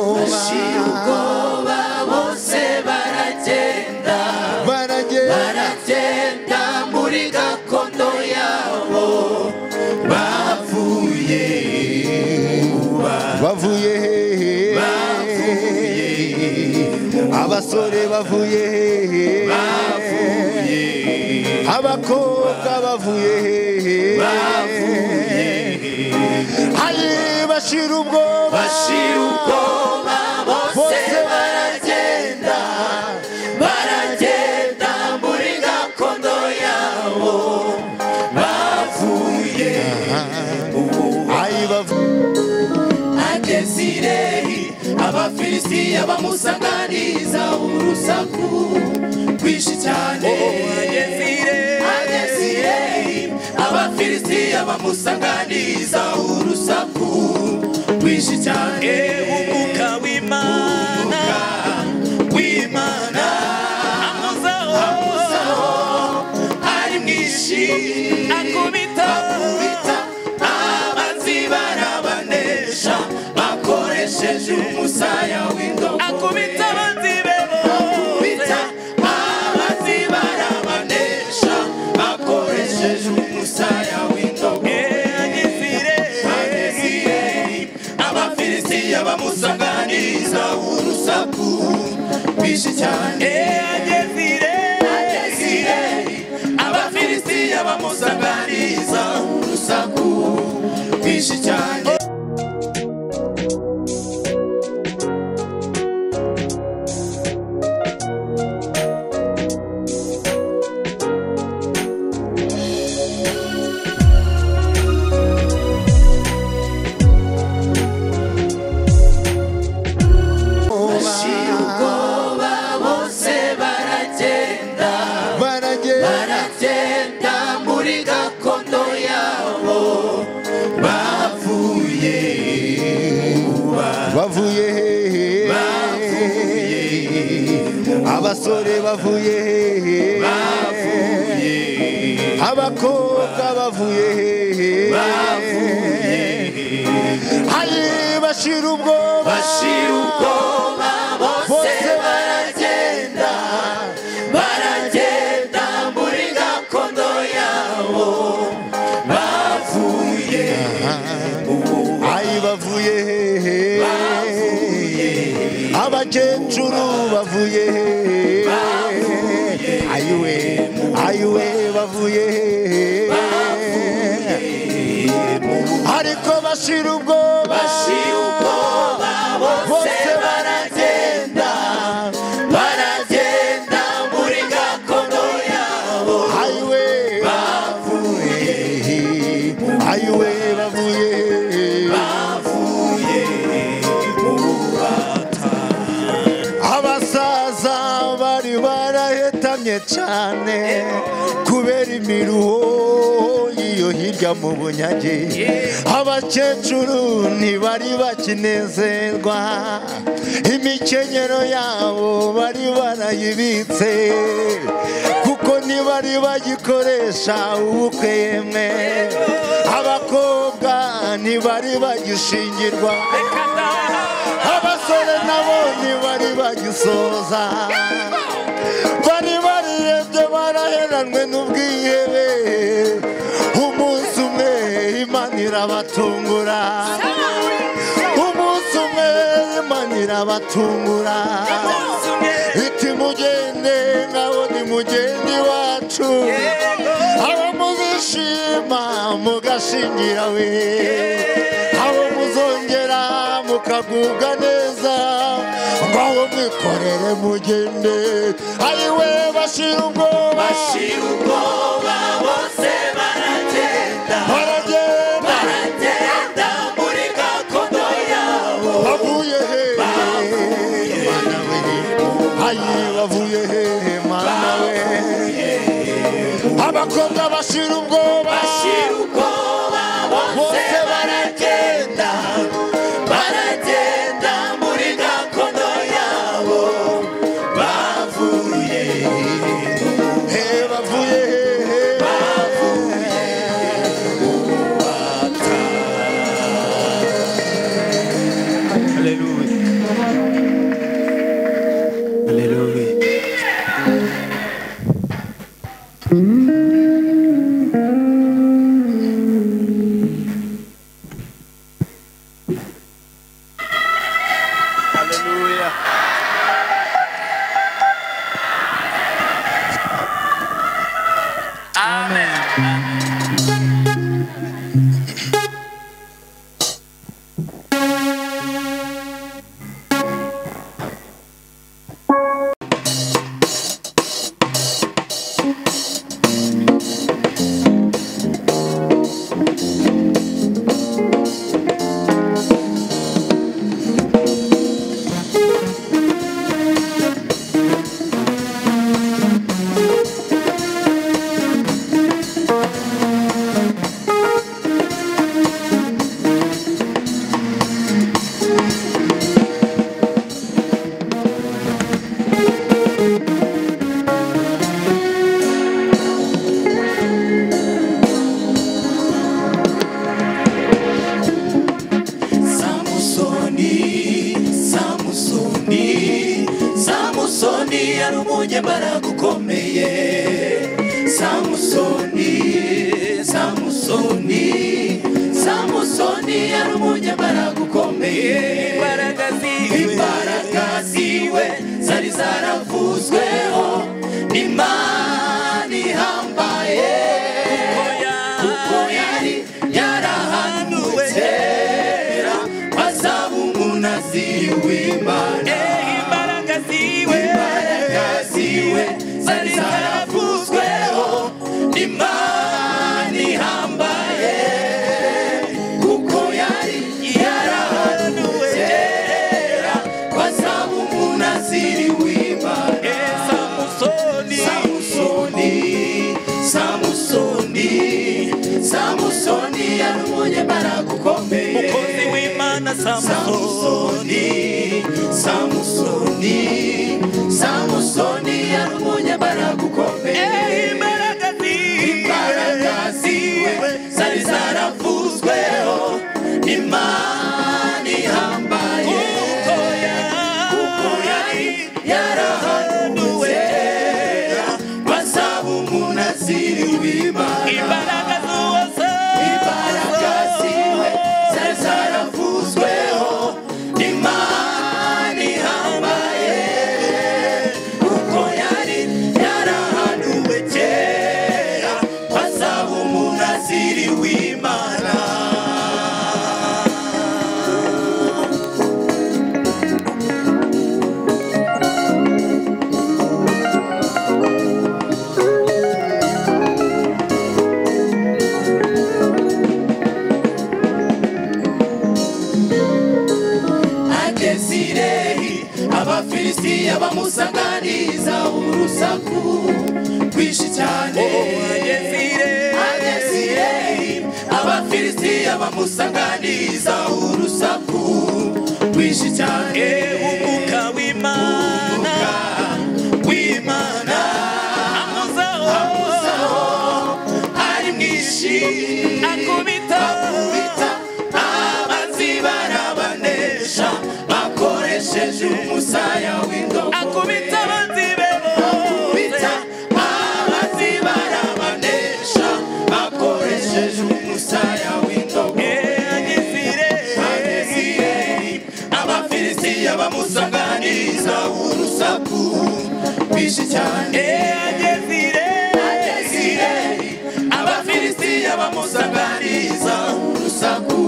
bashiruko bose baragenda muri gakondo yabo bavuye abasore bavuye abakobwa bavuye hari bashiruko bose baragenda muri gakondo yabo bavuye Agezirei Abafilisitiya bamusanganiza urusaku rwinshi cyane Agezirei Abafilisitiya bamusanganiza urusaku rwinshi cyane Umwuka w'Imana amuzaho ari mwinshi akubita abanzi barabanesha akoresheje umusaya w'indobo akubita abanzi barabanesha akoresheje umusaya w'indobo Agezirei Abafilisitiya bamusanganiza urusaku rwinshi cyane Agezirei Abafilisitiya bamusanganiza urusaku rwinshi cyane muri gakondo yabo bavuye abasore bavuye abakobwa bavuye hari bashiruko bose baragenda muri gakondo yabo bavuye abakecuru bavuye ayuwe bavuye ariko bashiruko bose baragenda muri gakondo yabo ayuwe bavuye abasaza bari barahetamye cyane kubera imiruho iyo hirya mu bunyage abakecuru ntibari bakinezerwa imikenyero yabo bari barayibitse kuko ntibari bagikoresha ubukwe yemwe abakobwa ntibari bagishingirwa abasore nabo ntibari bagisoza bari barirebye baraheranwe n'ubwihebe umunsi umwe Imana irabatungura iti mugende nk'abo ni mugendi wacu abo muzishima mugashingira we abo muzongera mukagubwa neza ngaho mwikorere mugende ayiwe bashiruko bose baragenda muri gakondo yabo bavuye mana we abakobwa bashiruko bose baragenda muri gakondo yabo bavuye Hallelujah. Hallelujah. Hallelujah. Amen. Samusoni yari umunyembaraga ukomeye, imbaraga ziwe zari zaravuzweho n'Imana ihambaye, kuko yari yarahanuwe kera azaba umunaziri w'Imana. Imbaraga ziwe zari zaravuzweho n'Imana ihambaye, kuko yari yarahanuwe kera azaba umunaziri w'Imana. Samusoni yari umunyembaraga ukomeye, umukozi w'Imana. Samusoni yari umunyembaraga ukomeye, imbaraga ziwe zari zaravuzweho n'Imana ihambaye, kuko yari yarahanuwe kera azaba umunaziri w'Imana. Imbaraga ziwe zari zaravuzweho n'Imana ihambaye, kuko yari yarahanuwe kera azaba umunaziri w'Imana. Abafilisitiya bamusanganiza urusaku rwinshi cyane. Abafilisitiya bamusanganiza urusaku rwinshi cyane. Umwuka w'Imana amuzaho ari mwinshi, akubita abanzi barabanesha bakoresheje umusaya w'indogobe. Akubita abanzi barabanesha bakoresheje umusaya w'indogobe. Abafilisitiya bamusanganiza urusaku rwinshi cyane. Abafilisitiya bamusanganiza urusaku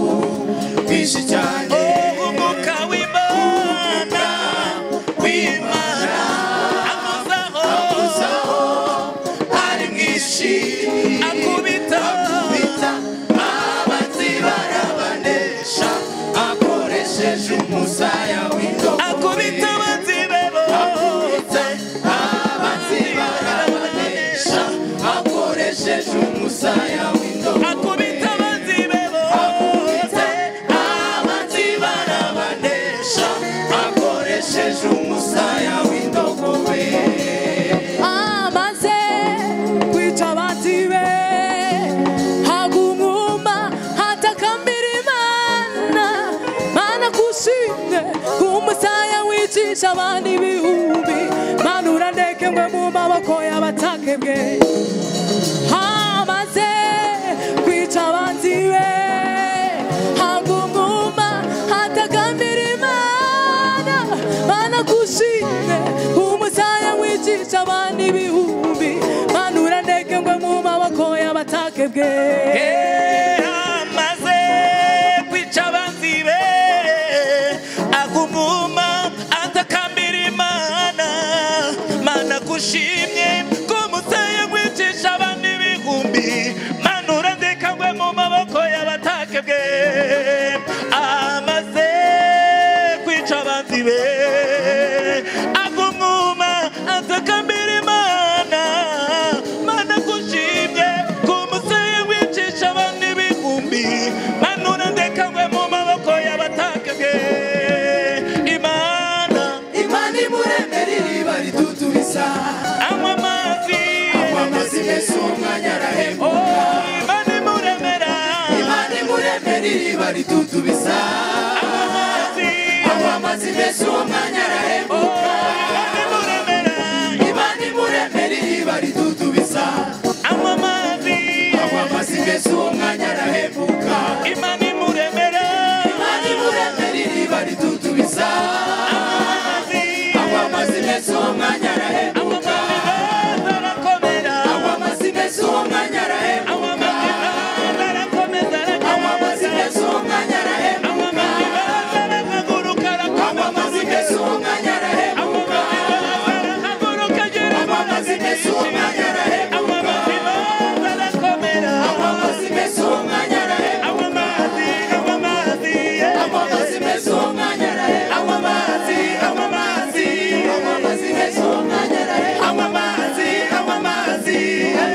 rwinshi cyane. Umwuka w'Imana amuzaho ari mwinshi, akubita abanzi barabanesha akoresheje umusaya w'indogobe. Akubita abanzi barabanesha akoresheje umusaya w'indogobe. Akubita abanzi barabanesha akoresheje umusaya w'indogobe. Amaze kwica abanzi be, hagumuma hatakambira Imana, Mana kushimwe kumusaya wicisha abandi ibihumbi Mana urandeke ngwe mu maboko y'abatakebwe hamaze kwica abanzi be hangumuma hatakambira Imana Mana kushimwe umusaya wicisha abandi ibihumbi Mana urandeke ngwe mu maboko y'abatakebwe hamaze kwica abanzi be agumuma atakambira Imana Mana kushimye kumusaya wicisha abandi ibihumbi Mana urandeka ngwe mu maboko y'abatakebwe amaze kwica abanzi be agumuma atakambira Imana Mana kushimye kumusaya wicisha abandi ibihumbi Mana urandeka ngwe mu maboko y'abatakebwe Imana imuremera iriba ritutubisa amazi meza umwanya arahemuka Imana imuremera iriba ritutubisa amazi meza umwanya arahemuka Imana imuremera iriba ritutubisa amazi meza umwanya arahemuka Imana imuremera iriba ritutubisa amazi meza umwanya arahemuka amazi meza umwanya arahemuka amazi meza umwanya arahemuka amazi meza umwanya arahemuka amazi meza umwanya arahemuka amazi meza umwanya arahemuka amazi meza umwanya arahemuka amazi meza umwanya arahemuka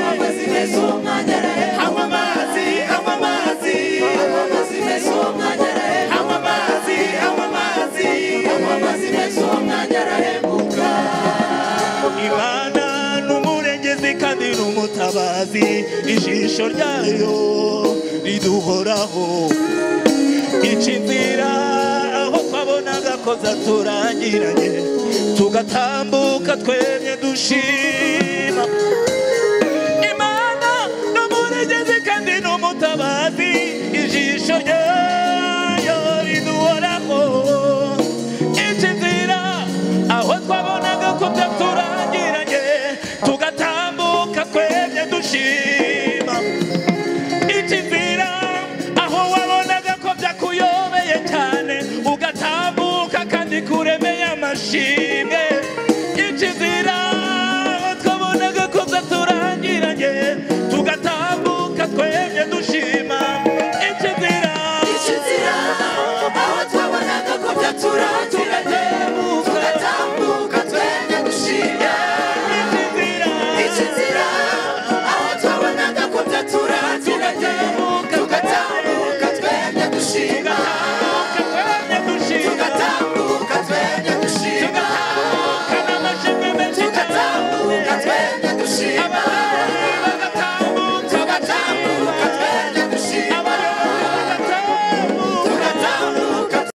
amazi meza umwanya arahemuka amazi meza umwanya arahemuka amazi meza umwanya arahemuka Imana n'umurengezi kandi n'umutabazi ijisho ryayo riduhoraho ica inzira aho twabonaga ko zaturangiranye tugatambuka twemye dushima Imana n'umurengezi kandi n'umutabazi ijisho ryayo riduhoraho ica inzira aho twabonaga ko byaturangiranye tugatambuka twemye dushima ica inzira aho wabonaga ko byakuyobeye cyane ugatambuka kandi kuremeye amashimwe